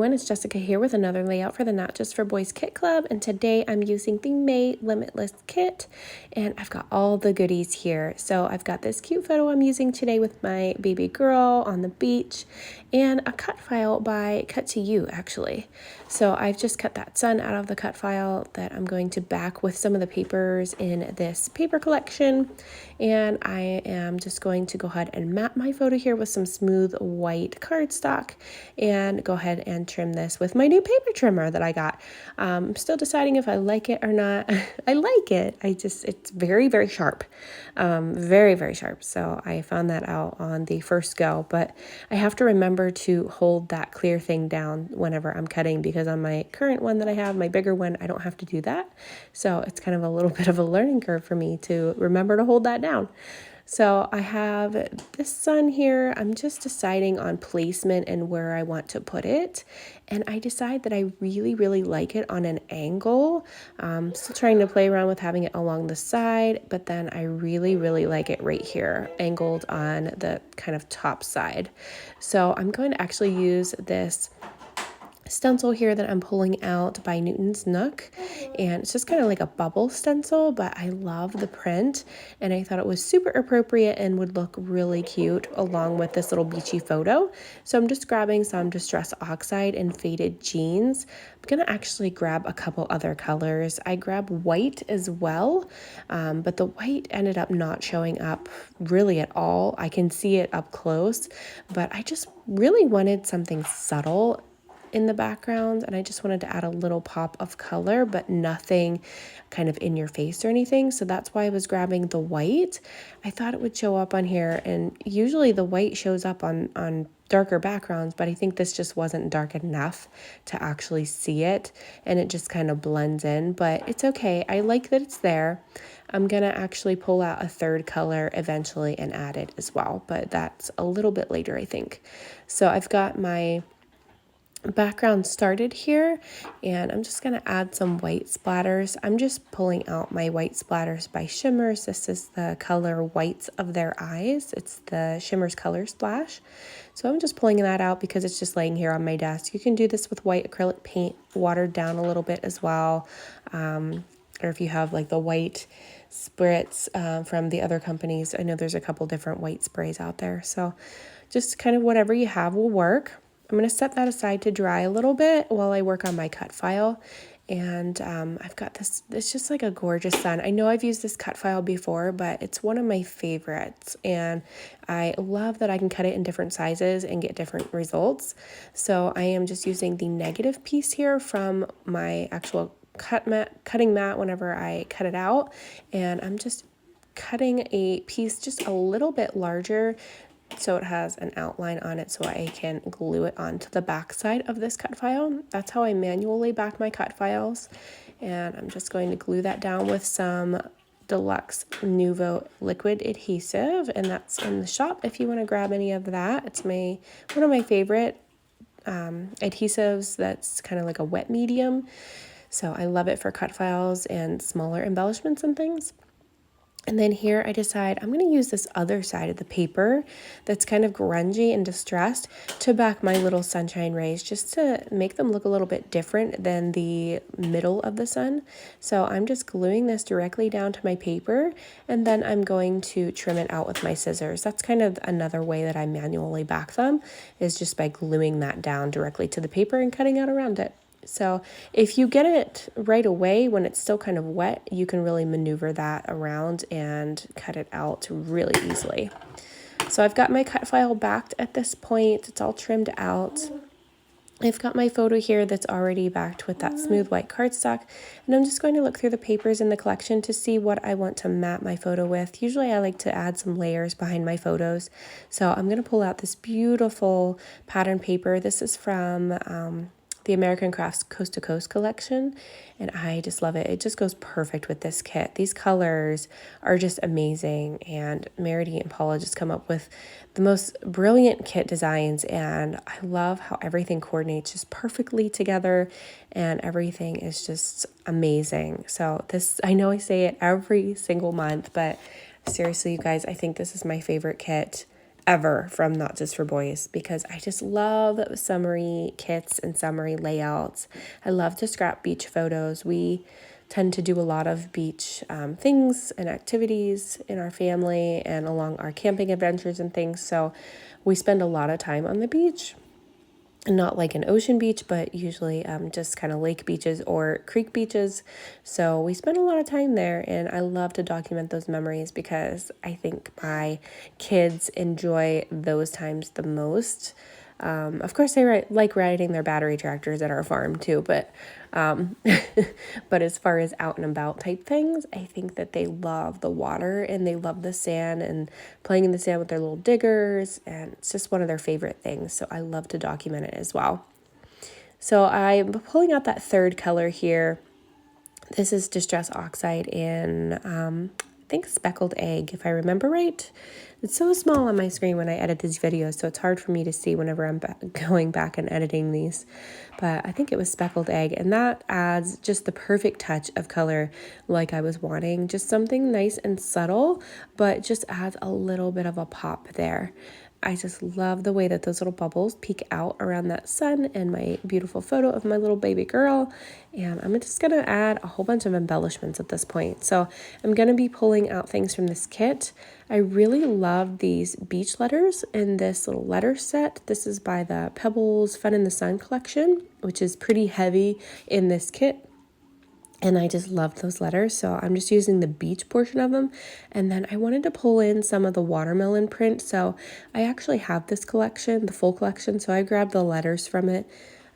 everyone, it's Jessica here with another layout for the Not Just for Boys Kit Club, and today I'm using the May Limitless kit, and I've got all the goodies here. So I've got this cute photo I'm using today with my baby girl on the beach, and a cut file by Cut to You actually. So I've just cut that sun out of the cut file that I'm going to back with some of the papers in this paper collection, and I am just going to go ahead and map my photo here with some smooth white cardstock and go ahead and trim this with my new paper trimmer that I got. I'm still deciding if I like it or not. I like it. It's very, very sharp. Very, very sharp. So I found that out on the first go, but I have to remember to hold that clear thing down whenever I'm cutting, because on my current one that I have, my bigger one, I don't have to do that. So it's kind of a little bit of a learning curve for me to remember to hold that down. So I have this sun here. I'm just deciding on placement and where I want to put it. And I decide that I really, really like it on an angle. Still trying to play around with having it along the side, but then I really, really like it right here, angled on the kind of top side. So I'm going to actually use this stencil here that I'm pulling out by Newton's Nook, and it's just kind of like a bubble stencil, but I love the print and I thought it was super appropriate and would look really cute along with this little beachy photo. So I'm just grabbing some Distress Oxide and Faded Jeans. I'm gonna actually grab a couple other colors. I grab white as well, but the white ended up not showing up really at all. I can see it up close, but I just really wanted something subtle in the background, and I just wanted to add a little pop of color, but nothing kind of in your face or anything. So that's why I was grabbing the white. I thought it would show up on here, and usually the white shows up on darker backgrounds, but I think this just wasn't dark enough to actually see it, and it just kind of blends in, but it's okay. I like that it's there. I'm gonna actually pull out a third color eventually and add it as well, but that's a little bit later, I think. So I've got my background started here, and I'm just going to add some white splatters. I'm just pulling out my white splatters by Shimmers. This is the color Whites of Their Eyes. It's the Shimmers Color Splash. So I'm just pulling that out because it's just laying here on my desk. You can do this with white acrylic paint watered down a little bit as well, or if you have like the white spritz from the other companies. I know there's a couple different white sprays out there, so just kind of whatever you have will work. I'm going to set that aside to dry a little bit while I work on my cut file. And I've got this, it's just like a gorgeous sun. I know I've used this cut file before, but it's one of my favorites. And I love that I can cut it in different sizes and get different results. So I am just using the negative piece here from my actual cutting mat whenever I cut it out. And I'm just cutting a piece just a little bit larger, so it has an outline on it so I can glue it onto the back side of this cut file. That's how I manually back my cut files. And I'm just going to glue that down with some Deluxe Nuvo liquid adhesive, and that's in the shop if you want to grab any of that. It's one of my favorite adhesives that's kind of like a wet medium. So I love it for cut files and smaller embellishments and things. And then here I decide I'm going to use this other side of the paper that's kind of grungy and distressed to back my little sunshine rays, just to make them look a little bit different than the middle of the sun. So I'm just gluing this directly down to my paper, and then I'm going to trim it out with my scissors. That's kind of another way that I manually back them, is just by gluing that down directly to the paper and cutting out around it. So if you get it right away when it's still kind of wet, you can really maneuver that around and cut it out really easily. So I've got my cut file backed at this point. It's all trimmed out. I've got my photo here that's already backed with that smooth white cardstock, and I'm just going to look through the papers in the collection to see what I want to map my photo with. Usually I like to add some layers behind my photos. So I'm going to pull out this beautiful pattern paper. This is from the American Crafts Coast to Coast collection, and I just love it. It just goes perfect with this kit. These colors are just amazing, and Meredith and Paula just come up with the most brilliant kit designs, and I love how everything coordinates just perfectly together, and everything is just amazing. So this, I know I say it every single month, but seriously, you guys, I think this is my favorite kit ever from Not Just for Boys, because I just love summery kits and summery layouts. I love to scrap beach photos. We tend to do a lot of beach things and activities in our family and along our camping adventures and things. So we spend a lot of time on the beach. Not like an ocean beach, but usually just kind of lake beaches or creek beaches. So we spend a lot of time there, and I love to document those memories because I think my kids enjoy those times the most. Of course, they like riding their battery tractors at our farm too, but but as far as out and about type things, I think that they love the water and they love the sand and playing in the sand with their little diggers, and it's just one of their favorite things. So I love to document it as well. So I'm pulling out that third color here. This is Distress Oxide in, I think, Speckled Egg, if I remember right. It's so small on my screen when I edit these videos, so it's hard for me to see whenever I'm going back and editing these. But I think it was Speckled Egg, and that adds just the perfect touch of color like I was wanting. Just something nice and subtle, but just adds a little bit of a pop there. I just love the way that those little bubbles peek out around that sun and my beautiful photo of my little baby girl. And I'm just going to add a whole bunch of embellishments at this point. So I'm going to be pulling out things from this kit. I really love these beach letters in this little letter set. This is by the Pebbles Fun in the Sun collection, which is pretty heavy in this kit. And I just love those letters, so I'm just using the beach portion of them. And then I wanted to pull in some of the watermelon print, so I actually have this collection, the full collection, so I grabbed the letters from it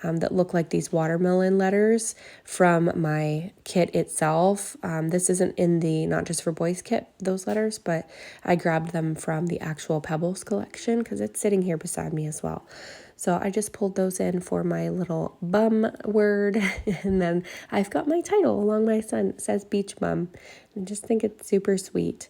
that look like these watermelon letters from my kit itself. This isn't in the Not Just for Boys kit, those letters, but I grabbed them from the actual Pebbles collection because it's sitting here beside me as well. So I just pulled those in for my little bum word, and then I've got my title along my son. It says Beach Bum. I just think it's super sweet.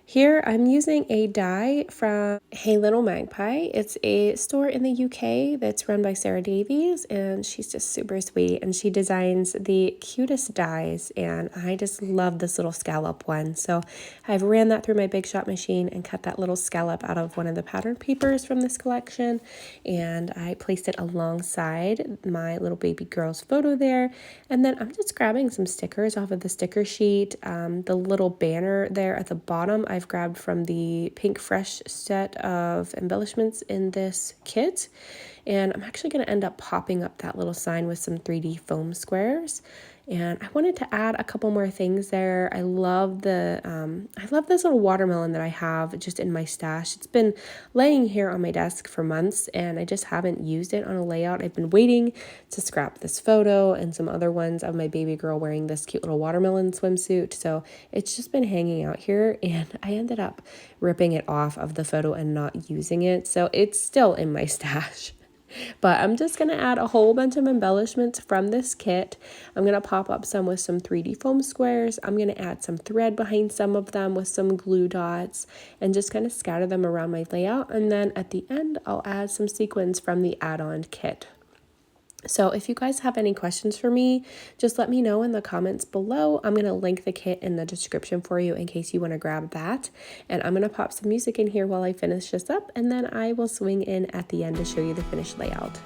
Here I'm using a die from Hey Little Magpie. It's a store in the UK that's run by Sarah Davies, and she's just super sweet, and she designs the cutest dies, and I just love this little scallop one. So I've ran that through my Big Shot machine and cut that little scallop out of one of the pattern papers from this collection, and I placed it alongside my little baby girl's photo there. And then I'm just grabbing some stickers off of the sticker sheet. The little banner there at the bottom I've grabbed from the Pink Fresh set of embellishments in this kit, and I'm actually going to end up popping up that little sign with some 3D foam squares. And I wanted to add a couple more things there. I love this little watermelon that I have just in my stash. It's been laying here on my desk for months, and I just haven't used it on a layout. I've been waiting to scrap this photo and some other ones of my baby girl wearing this cute little watermelon swimsuit. So it's just been hanging out here, and I ended up ripping it off of the photo and not using it. So it's still in my stash. But I'm just going to add a whole bunch of embellishments from this kit. I'm going to pop up some with some 3D foam squares. I'm going to add some thread behind some of them with some glue dots and just kind of scatter them around my layout. And then at the end, I'll add some sequins from the add-on kit. So if you guys have any questions for me, just let me know in the comments below. I'm going to link the kit in the description for you in case you want to grab that. And I'm going to pop some music in here while I finish this up, and then I will swing in at the end to show you the finished layout.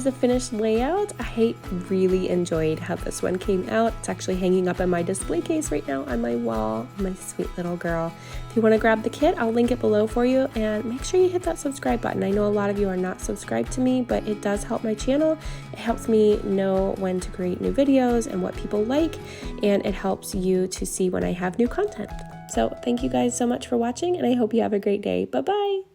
is the finished layout. I really enjoyed how this one came out. It's actually hanging up in my display case right now on my wall. My sweet little girl. If you want to grab the kit, I'll link it below for you, and make sure you hit that subscribe button. I know a lot of you are not subscribed to me, but it does help my channel. It helps me know when to create new videos and what people like, and it helps you to see when I have new content. So thank you guys so much for watching, and I hope you have a great day. Bye-bye!